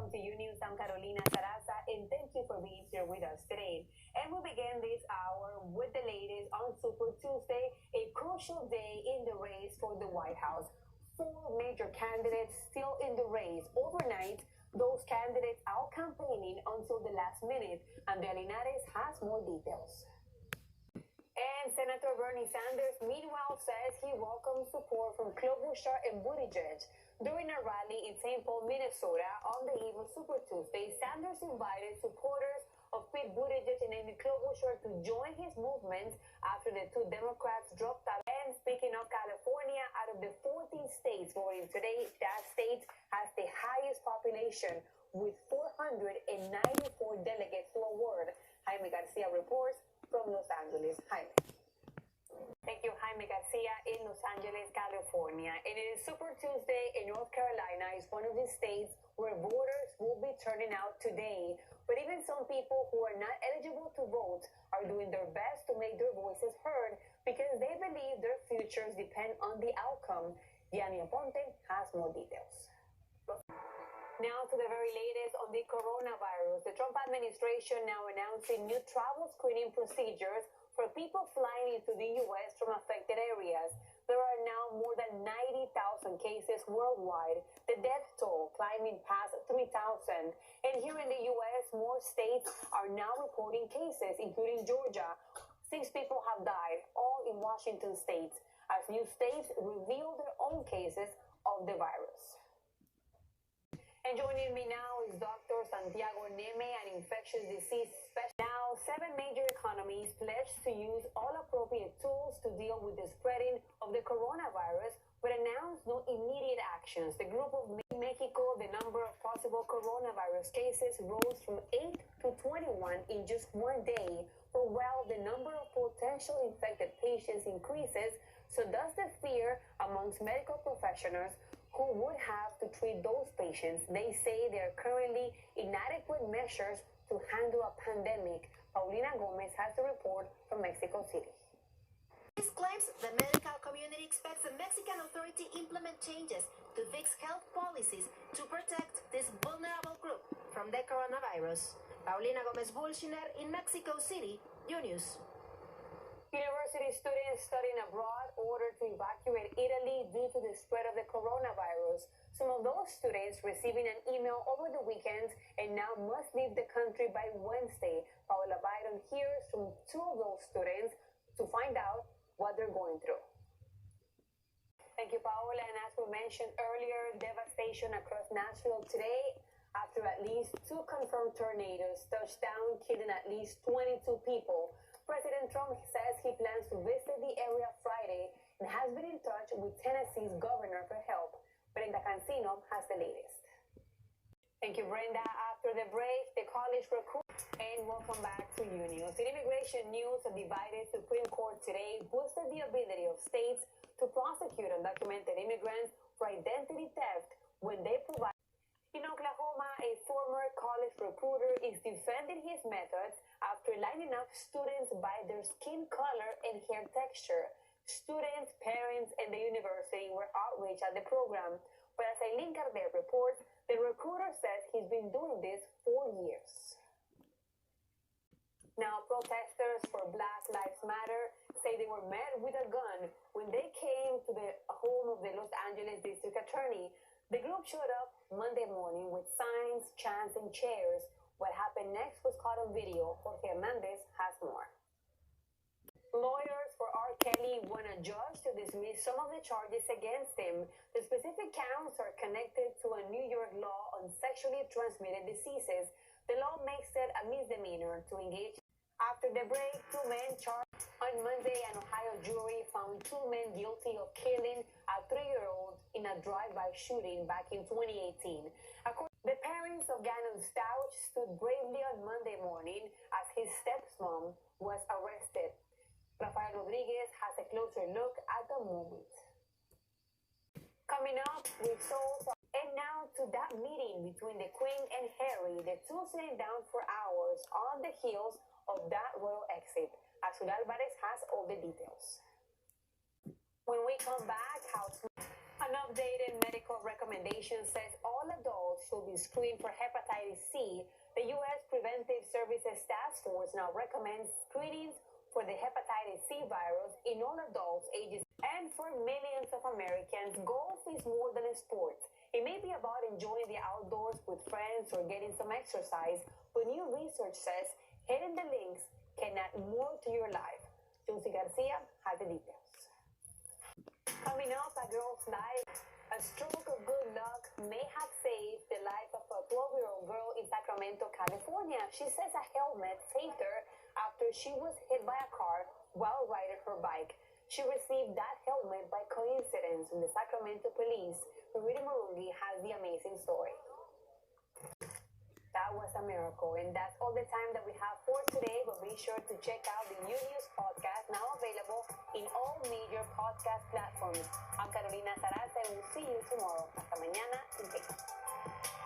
welcome to Unews. I'm Carolina Sarassa, and thank you for being here with us today. And we begin this hour with the latest on Super Tuesday, a crucial day in the race for the White House. 4 major candidates still in the race. Overnight, those candidates out campaigning until the last minute. Andrea Linares has more details. And Senator Bernie Sanders, meanwhile, says he welcomes support from Klobuchar and Buttigieg. During a rally in St. Paul, Minnesota, on the eve of Super Tuesday, Sanders invited supporters of Pete Buttigieg and Amy Klobuchar to join his movement after the 2 Democrats dropped out. And speaking of California, out of the 14 states voting today, that state has the highest population with 494 delegates to award. Jaime Garcia reports from Los Angeles. Jaime. Thank you, Jaime Garcia in Los Angeles, California. And it is Super Tuesday, and North Carolina is one of the states where voters will be turning out today. But even some people who are not eligible to vote are doing their best to make their voices heard because they believe their futures depend on the outcome. Gianni Aponte has more details. Now to the very latest on the coronavirus. The Trump administration now announcing new travel screening procedures for people flying into the U.S. from affected areas. There are now more than 90,000 cases worldwide, the death toll climbing past 3,000. And here in the U.S., more states are now reporting cases, including Georgia. 6 people have died, all in Washington state, as new states reveal their own cases of the virus. And joining me now is Dr. Santiago Neme, an infectious disease specialist. Now, 7 major economies pledged to use all appropriate tools to deal with the spreading of the coronavirus, but announced no immediate actions. The group of Mexico, the number of possible coronavirus cases rose from 8 to 21 in just 1 day. But while the number of potential infected patients increases, so does the fear amongst medical professionals who would have to treat those patients. They say there are currently inadequate measures to handle a pandemic. Paulina Gomez has the report from Mexico City. This claims the medical community expects the Mexican authority implement changes to fix health policies to protect this vulnerable group from the coronavirus. Paulina Gomez-Bulshiner in Mexico City, Unews. University students studying abroad ordered to evacuate Italy due to the spread of the coronavirus. Some of those students receiving an email over the weekend and now must leave the country by Wednesday. Paola Byron hears from 2 of those students to find out what they're going through. Thank you, Paola. And as we mentioned earlier, devastation across Nashville today after at least 2 confirmed tornadoes touched down, killing at least 22 people. President Trump says he plans to visit the area Friday and has been in touch with Tennessee's governor for help. Brenda Cancino has the latest. Thank you, Brenda. After the break, the college recruit. And welcome back to Unews. In immigration news, a divided Supreme Court today boosted the ability of states to prosecute undocumented immigrants for identity theft when they provide. In Oklahoma, a former college recruiter is defending his methods after lining up students by their skin color and hair texture. Students, parents, and the university were outraged at the program. But as Aileen Carver reports, the recruiter says he's been doing this for years. Now, protesters for Black Lives Matter say they were met with a gun when they came to the home of the Los Angeles district attorney. The group showed up Monday morning with signs, chants, and chairs. What happened next was caught on video. Jorge Hernandez has more. Lawyers for R. Kelly want a judge to dismiss some of the charges against him. The specific counts are connected to a New York law on sexually transmitted diseases. The law makes it a misdemeanor to engage. After the break, 2 men charged. On Monday, an Ohio jury found 2 men guilty of killing a 3-year-old in a drive-by shooting back in 2018. The parents of Gannon Stouch stood bravely on Monday morning as his stepmom was arrested. Rafael Rodriguez has a closer look at the moment. Coming up, results. And now to that meeting between the Queen and Harry, the 2 sitting down for hours on the heels of that royal exit. Azul Alvarez has all the details. When we come back, An updated medical recommendation says all adults should be screened for hepatitis C. The U.S. Preventive Services Task Force now recommends screenings for the hepatitis C virus in all adults ages. And for millions of Americans, golf is more than a sport. It may be about enjoying the outdoors with friends or getting some exercise, but new research says hitting the links can add more to your life. Josie Garcia has the details. Coming up, a girl's life. A stroke of good luck may have saved the life of a 12-year-old girl in Sacramento, California. She says a helmet saved her after she was hit by a car while riding her bike. She received that helmet by coincidence from the Sacramento police. Rita Marungi has the amazing story. That was a miracle, and that's all the time that we have for today, but be sure to check out the Unews podcast, now available in all major podcast platforms. I'm Carolina Sarassa, and we'll see you tomorrow. Hasta mañana.